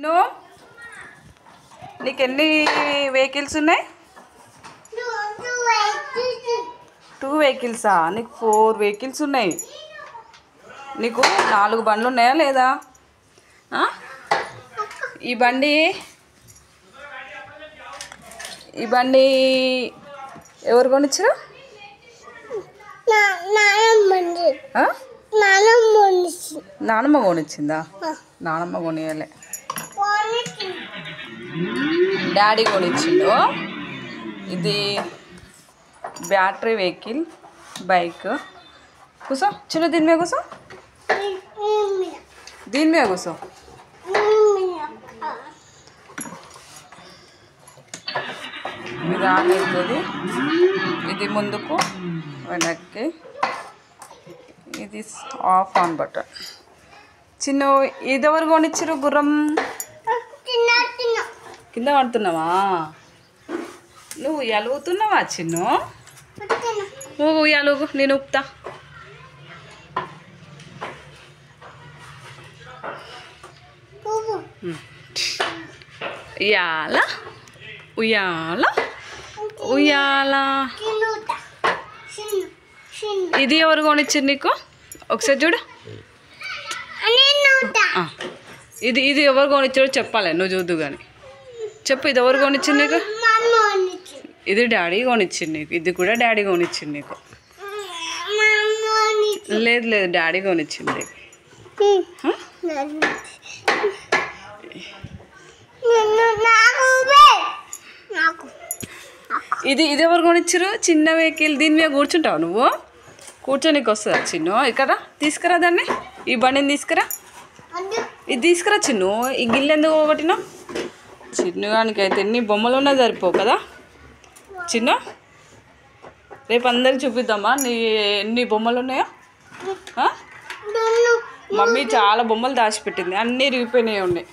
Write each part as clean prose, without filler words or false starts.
No నీకు ఎన్ని vehicles ఉన్నాయి? 2 వెహికల్సా? నీకు 4 వెహికల్స్ ఉన్నాయి. నీకు 4 బండ్లు ఉన్నాయా లేదా? ఈ బండి ఎవరు కొనిచ్చారు? నానమ్మ కొనిచ్చిందా? నానమ్మ కొనియాలే, డాడీ కొనిచ్చిండు. ఇది బ్యాటరీ వెహికల్ బైక్. కూసో చిన్న, దీని మీద కూసో, దీని మీద కూసో. ఇది ఆన్ అవుతుంది, ఇది ముందుకు వెనక్కి, ఇది ఆఫ్ ఆన్ బటన్. చిన్న ఇది ఎవరు కొనిచ్చారు? గుర్రం కింద పడుతున్నావా? నువ్వు ఉయ్యాలుగుతున్నావా చిన్ను? నువ్వు ఉయ్యాలుగు, నేను ఊపుతా. ఉయ్యాల ఉయ్యాల ఉయ్యాల. ఇది ఎవరు కొనిచ్చారు నీకు? ఒకసారి చూడు. ఇది ఎవరు కొనిచ్చారో చెప్పాలి, నువ్వు చూద్దు కానీ చెప్పు. ఇది ఎవరు కొనిచ్చింది నీకు? ఇది డాడీ కొనిచ్చింది నీకు. ఇది కూడా డాడీ కొనిచ్చింది నీకు. లేదు లేదు, డాడీ కొనిచ్చింది నీకు. ఇది ఎవరు కొనిచ్చారు? చిన్న వెహికల్. దీని మీద కూర్చుంటావు నువ్వు? కూర్చోనికి వస్తుందా చిన్ను? ఇక్కడ తీసుకురా దాన్ని, ఈ బండిని తీసుకురా. ఇది తీసుకురా చిన్ను. ఈ గిన్నె ఎందుకు ఒకటినా? చిన్నుగానికైతే ఎన్ని బొమ్మలు ఉన్నా సరిపోవు కదా చిన్ను. రేపు అందరికి చూపిద్దామా ఎన్ని బొమ్మలు ఉన్నాయో? మమ్మీ చాలా బొమ్మలు దాచిపెట్టింది, అన్నీ ఇరిగిపోయినాయి ఉన్నాయి.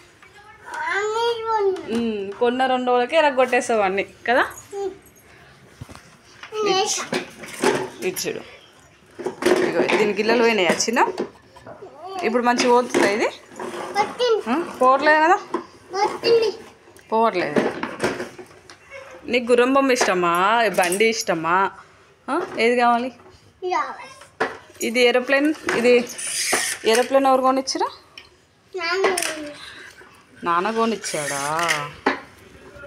కొన్న 2 రోజులకే ఎరగొట్టేస్తావు అన్నీ కదా. ఇచ్చుడు, ఇగో దీని గిల్లలు పోయినాయా చిన్న? ఇప్పుడు మంచిగా పోతుందా ఇది? పోవట్లేదు కదా, పోవట్లేదు. నీకు గుర్రం బొమ్మ ఇష్టమా, బండి ఇష్టమా? ఏది కావాలి? ఇది ఏరోప్లేన్. ఇది ఏరోప్లేన్ ఎవరు కొనిచ్చారా? నాన్న కొనిచ్చాడా?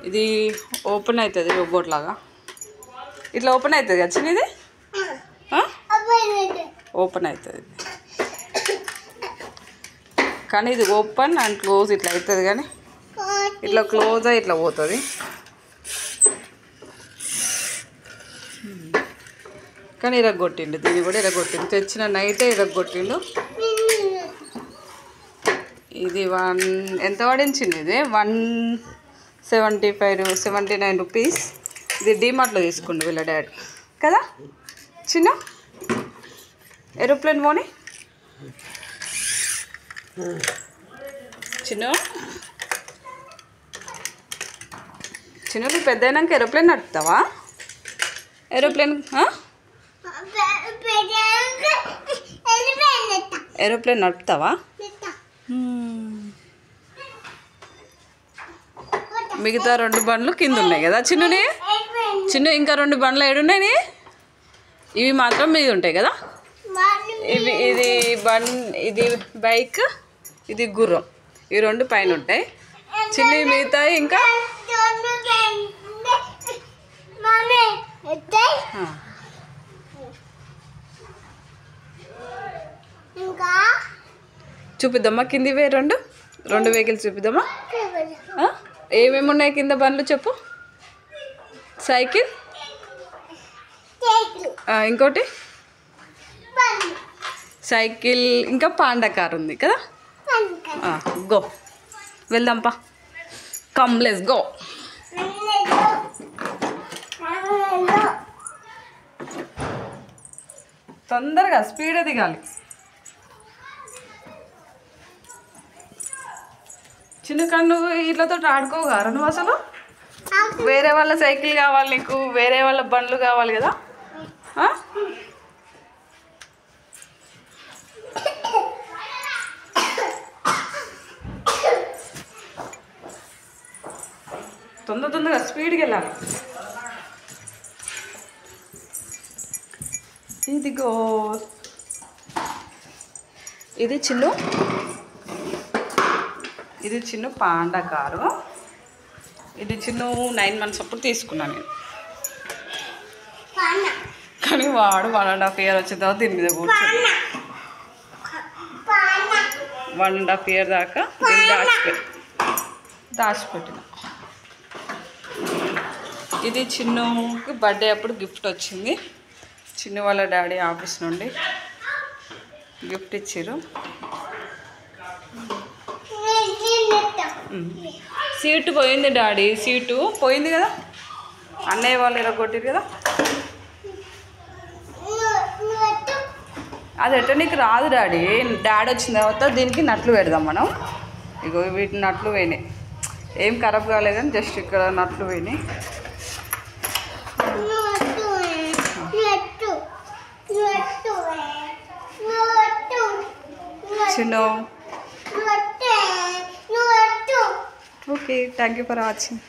ఇది ఓపెన్ అవుతుంది రోబోట్ లాగా, ఇట్లా ఓపెన్ అవుతుంది కదా చిన్న. ఇది ఓపెన్ అవుతుంది కానీ ఇది ఓపెన్ అండ్ క్లోజ్ ఇట్లా అవుతుంది, కానీ ఇట్లా క్లోజ్ అయ్యి ఇట్లా పోతుంది. కానీ ఇరగొట్టిండు, దీన్ని కూడా ఇరగొట్టిండు. తెచ్చిన నైటే ఇరగొట్టిండు. ఇది ఎంత పడించింది? ఇది 179 రూపీస్. ఇది డీమార్ట్లో తీసుకుండు వీళ్ళ డాడీ కదా చిన్న. ఏరోప్లేన్ పోనీ చిన్న. నువ్వు పెద్ద అయినాక ఏరోప్లేన్ నడుపుతావా? ఏరోప్లేన్ నడుపుతావా? మిగతా 2 బండ్లు కింద ఉన్నాయి కదా చిన్నుని. ఇంకా 2 బండ్లు ఏడున్నాయి? ఇవి మాత్రం మీద ఉంటాయి కదా. ఇది బైక్, ఇది గుర్రం. ఈ 2 పైన ఉంటాయి. చిన్న మిగతాయి ఇంకా చూపిద్దామా? కిందివే 2 వెహికల్స్ చూపిద్దామా? ఏమేమి ఉన్నాయి కింద బండ్లు చెప్పు. సైకిల్, ఇంకోటి సైకిల్, ఇంకా పాండా కార్ ఉంది కదా. గో వెళ్దాంపా, కమ్ లెట్స్ గో. తొందరగా స్పీడ్ దిగాలి. చిన్న కన్ను ఇట్లతో ఆడుకోగారు నువ్వు అసలు? వేరే వాళ్ళ సైకిల్ కావాలి నీకు, వేరే వాళ్ళ బండ్లు కావాలి కదా. తొందరగా స్పీడ్గా వెళ్ళాలి. ఇదిగో ఇది చిన్న పాండా కారు. ఇది చిన్న 9 months అప్పుడు తీసుకున్నాను నేను. కానీ వాడు 1.5 year వచ్చిన తర్వాత దీని మీద కూర్చొని 1.5 year దాకా దీన్ని దాచిపెట్టిన. ఇది చిన్నకి బర్త్డే అప్పుడు గిఫ్ట్ వచ్చింది. చిన్న వాళ్ళ డాడీ ఆఫీస్ నుండి గిఫ్ట్ ఇచ్చారు. సీటు పోయింది డాడీ, సీటు పోయింది కదా, అన్నయ్య వాళ్ళు ఎరగొట్టారు కదా. అది ఎట్ట నీకు రాదు డాడీ. డాడీ వచ్చిన తర్వాత దీనికి నట్లు పెడదాం మనం. ఇగో వీటి నట్లు పోయినాయి, ఏం ఖరాబ్ కాలేదని జస్ట్ ఇక్కడ నట్లు పోయినాయి. చిన్న okay, thank you for watching.